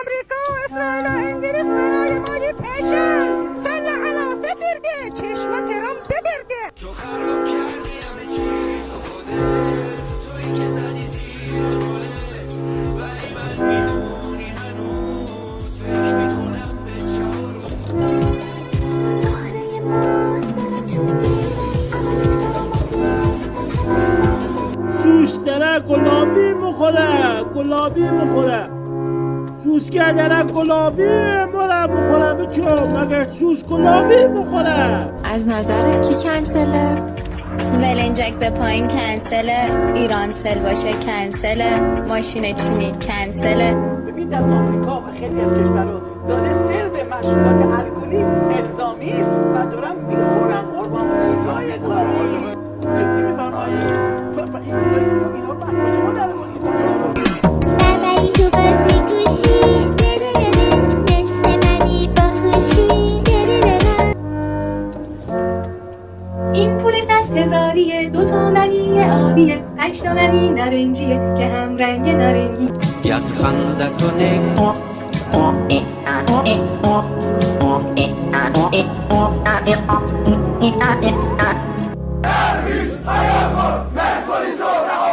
آمریکا و اسرائیل و انگلیس برای ما یه پشن سل علاسه درده چشم ترام ببرده. تو خراب کردی همه چیز و خودت توی که زدی زیر قولت و ای من میمونی هنوز فکر میکنم به چارو داره ما دارم تو سوش داره گلابی مخوره سوس که داره گلابی مخوره بچه مگه سوس گلابی مخوره. از نظرت کی کنسله؟ ولنجک به پایین کنسله، ایران سل باشه کنسله، ماشین چینی کنسله. ببین در آمریکا و خیلی از کشورها داره سرو مشروبات الکلی الزامی است و دارن میخورن قربان پیزای کاری. جدی میفرمایید؟ این روزایی که ما اینا رو بعد کجا در آوردیم بابایی تو بازی گوشی مثل منی باهوشی. این پول 100,000 2 تومنی آبیه 8 تومنی نارنجیه که هم رنگ نارنگی. یک خنده کنه Herkes ayağa kalk, mes polisi orada.